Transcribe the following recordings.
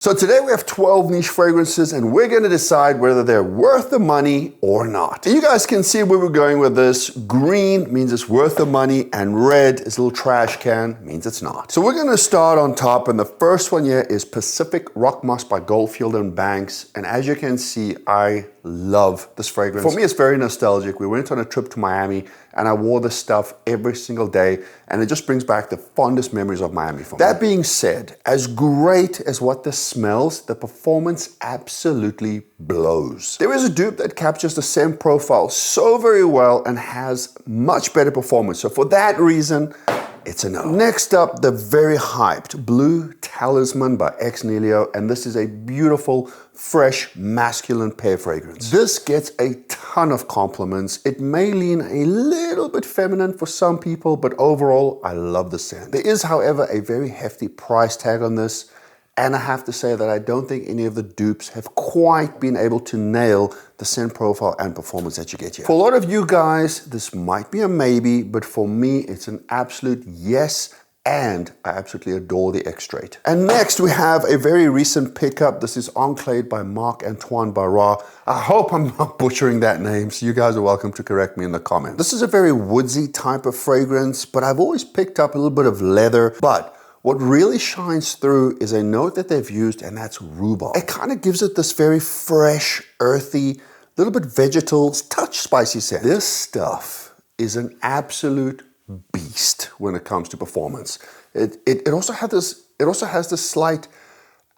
So today we have 12 niche fragrances and we're going to decide whether they're worth the money or not. And you guys can see where we're going with this. Green means it's worth the money and red is a little trash can, means it's not. So we're going to start on top and the first one here is Pacific Rock Moss by Goldfield and Banks. And as you can see, I love this fragrance. For me, it's very nostalgic. We went on a trip to Miami and I wore this stuff every single day and it just brings back the fondest memories of Miami for me. That being said, as great as what this smells, the performance absolutely blows. There is a dupe that captures the scent profile so very well and has much better performance. So for that reason, it's a no. Next up, the very hyped Blue Talisman by Ex Nihilo, and this is a beautiful, fresh, masculine pear fragrance. This gets a ton of compliments. It may lean a little bit feminine for some people, but overall, I love the scent. There is, however, a very hefty price tag on this, and I have to say that I don't think any of the dupes have quite been able to nail the scent profile and performance that you get here. For a lot of you guys, this might be a maybe, but for me, it's an absolute yes, and I absolutely adore the X-Straight. And next, we have a very recent pickup. This is Encelade by Marc-Antoine Barras. I hope I'm not butchering that name, so you guys are welcome to correct me in the comments. This is a very woodsy type of fragrance, but I've always picked up a little bit of leather, but what really shines through is a note that they've used, and that's rhubarb. It kind of gives it this very fresh, earthy, little bit vegetal, touch spicy scent. This stuff is an absolute beast when it comes to performance. It also has this slight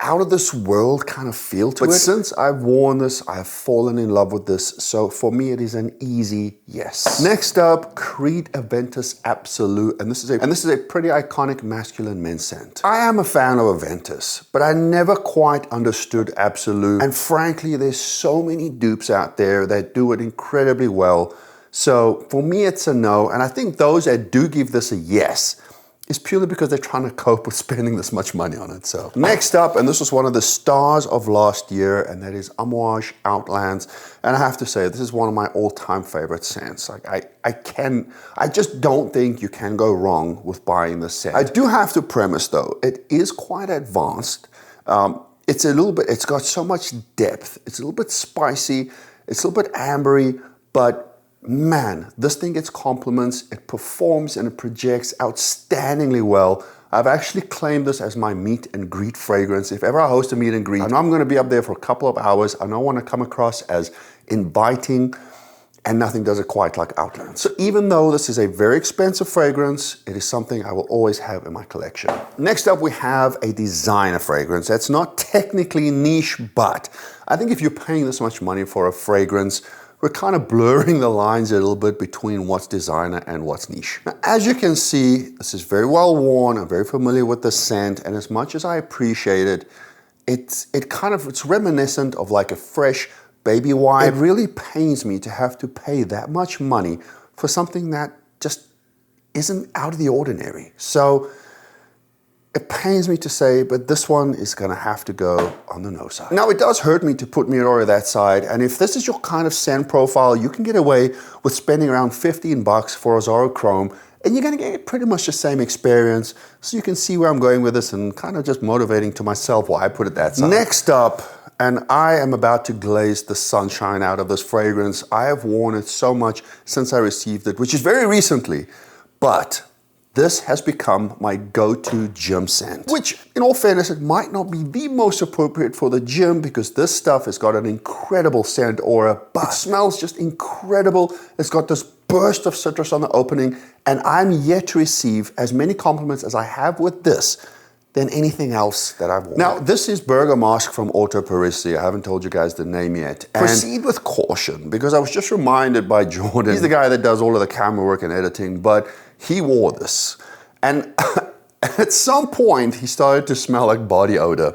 out of this world kind of feel to it. But since I've worn this, I've fallen in love with this. So for me, it is an easy yes. Next up, Creed Aventus Absolu. And this is a pretty iconic masculine men's scent. I am a fan of Aventus, but I never quite understood Absolu. And frankly, there's so many dupes out there that do it incredibly well. So for me, it's a no. And I think those that do give this a yes, is purely because they're trying to cope with spending this much money on it. So next up, and this was one of the stars of last year, and that is Amouage Outlands. And I have to say, this is one of my all-time favorite scents. Like I just don't think you can go wrong with buying this scent. I do have to premise though, it is quite advanced. It's got so much depth. It's a little bit spicy. It's a little bit ambery, but man, this thing gets compliments, it performs and it projects outstandingly well. I've actually claimed this as my meet and greet fragrance. If ever I host a meet and greet, I know I'm gonna be up there for a couple of hours. I don't want to come across as inviting, and nothing does it quite like Outlands. So even though this is a very expensive fragrance, it is something I will always have in my collection. Next up, we have a designer fragrance. That's not technically niche, but I think if you're paying this much money for a fragrance, we're kind of blurring the lines a little bit between what's designer and what's niche. Now, as you can see, this is very well worn. I'm very familiar with the scent, and as much as I appreciate it, it's reminiscent of like a fresh baby wine. It really pains me to have to pay that much money for something that just isn't out of the ordinary. So it pains me to say, but this one is gonna have to go on the no side. Now, it does hurt me to put Météore that side, and if this is your kind of scent profile, you can get away with spending around 15 bucks for Azzaro Chrome, and you're gonna get pretty much the same experience, so you can see where I'm going with this and kind of just motivating to myself why I put it that side. Next up, and I am about to glaze the sunshine out of this fragrance. I have worn it so much since I received it, which is very recently, but this has become my go-to gym scent, which in all fairness, it might not be the most appropriate for the gym because this stuff has got an incredible scent aura, but it smells just incredible. It's got this burst of citrus on the opening, and I'm yet to receive as many compliments as I have with this than anything else that I've worn. Now, this is Bergamask from Auto Parisi. I haven't told you guys the name yet. And proceed with caution, because I was just reminded by Jordan. He's the guy that does all of the camera work and editing, but he wore this. And at some point, he started to smell like body odor.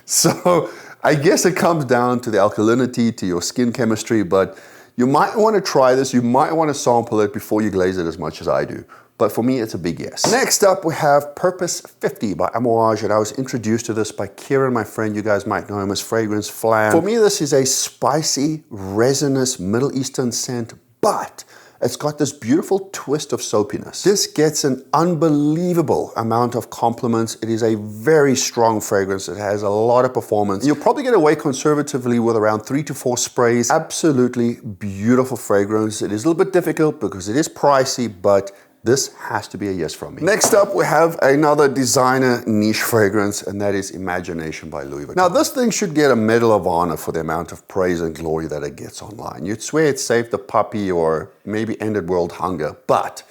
So I guess it comes down to the alkalinity, to your skin chemistry, but you might want to try this. You might want to sample it before you glaze it as much as I do. But for me, it's a big yes. Next up, we have Purpose 50 by Amouage, and I was introduced to this by Kieran, my friend. You guys might know him as Fragrance Flam. For me, this is a spicy, resinous Middle Eastern scent, but It's got this beautiful twist of soapiness. This gets an unbelievable amount of compliments. It is a very strong fragrance. It has a lot of performance. You'll probably get away conservatively with around 3 to 4 sprays. Absolutely beautiful fragrance. It is a little bit difficult because it is pricey, but this has to be a yes from me. Next up, we have another designer niche fragrance, and that is Imagination by Louis Vuitton. Now, this thing should get a Medal of Honor for the amount of praise and glory that it gets online. You'd swear it saved the puppy or maybe ended world hunger, but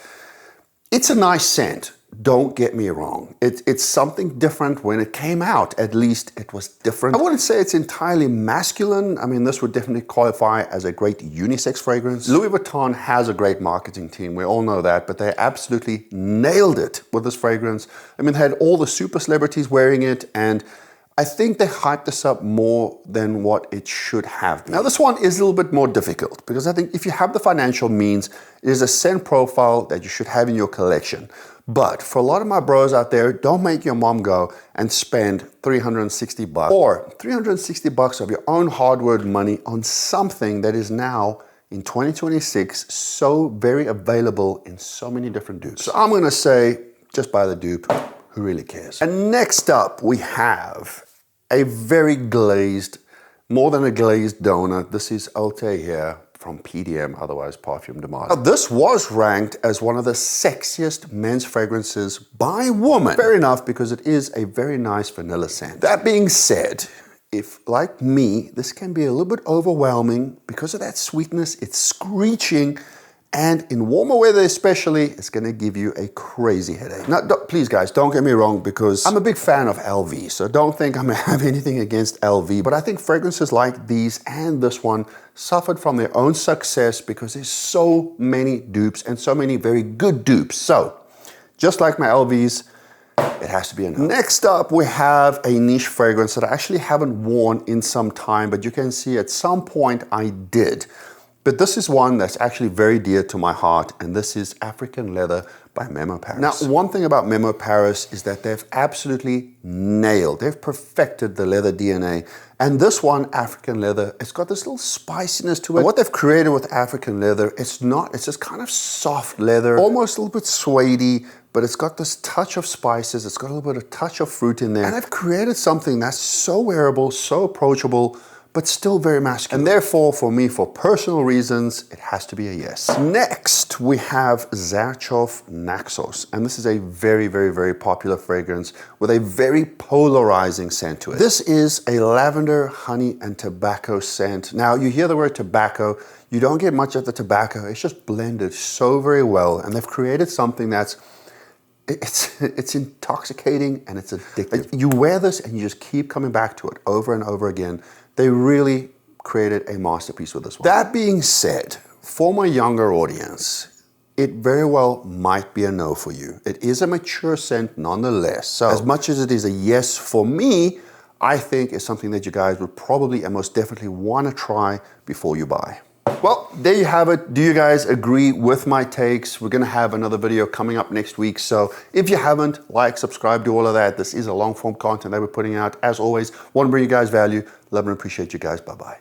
it's a nice scent. Don't get me wrong. It's something different. When it came out, at least it was different. I wouldn't say it's entirely masculine. I mean, this would definitely qualify as a great unisex fragrance. Louis Vuitton has a great marketing team. We all know that, but they absolutely nailed it with this fragrance. I mean, they had all the super celebrities wearing it, and I think they hyped this up more than what it should have been. Now, this one is a little bit more difficult because I think if you have the financial means, it is a scent profile that you should have in your collection. But for a lot of my bros out there, don't make your mom go and spend $360 or $360 of your own hard-earned money on something that is now in 2026 so very available in so many different dupes. So I'm gonna say, just buy the dupe. Who really cares? And next up, we have a very glazed, more than a glazed donut. This is Althair here from PDM, otherwise Parfum de Marseille. Now, this was ranked as one of the sexiest men's fragrances by women. Fair enough, because it is a very nice vanilla scent. That being said, if, like me, this can be a little bit overwhelming because of that sweetness, it's screeching, and in warmer weather especially, it's gonna give you a crazy headache. Now, please guys, don't get me wrong, because I'm a big fan of LV, so don't think I'm gonna have anything against LV, but I think fragrances like these and this one suffered from their own success because there's so many dupes and so many very good dupes. So, just like my LVs, it has to be enough. Next up, we have a niche fragrance that I actually haven't worn in some time, but you can see at some point I did. But this is one that's actually very dear to my heart, and this is African Leather by Memo Paris. Now, one thing about Memo Paris is that they've absolutely nailed, they've perfected the leather DNA. And this one, African Leather, it's got this little spiciness to it. And what they've created with African Leather, it's just kind of soft leather, almost a little bit suede-y, but it's got this touch of spices, it's got a little bit of touch of fruit in there. And they've created something that's so wearable, so approachable, but still very masculine. And therefore, for me, for personal reasons, it has to be a yes. Next, we have Xerchoff Naxos. And this is a very, very, very popular fragrance with a very polarizing scent to it. This is a lavender, honey, and tobacco scent. Now, you hear the word tobacco, you don't get much of the tobacco. It's just blended so very well. And they've created something that's it's intoxicating and it's addictive. You wear this and you just keep coming back to it over and over again. They really created a masterpiece with this one. That being said, for my younger audience, it very well might be a no for you. It is a mature scent nonetheless. So as much as it is a yes for me, I think it's something that you guys would probably and most definitely want to try before you buy. Well, there you have it. Do you guys agree with my takes? We're going to have another video coming up next week. So if you haven't, like, subscribe, do all of that. This is a long form content that we're putting out. As always, want to bring you guys value. Love and appreciate you guys. Bye-bye.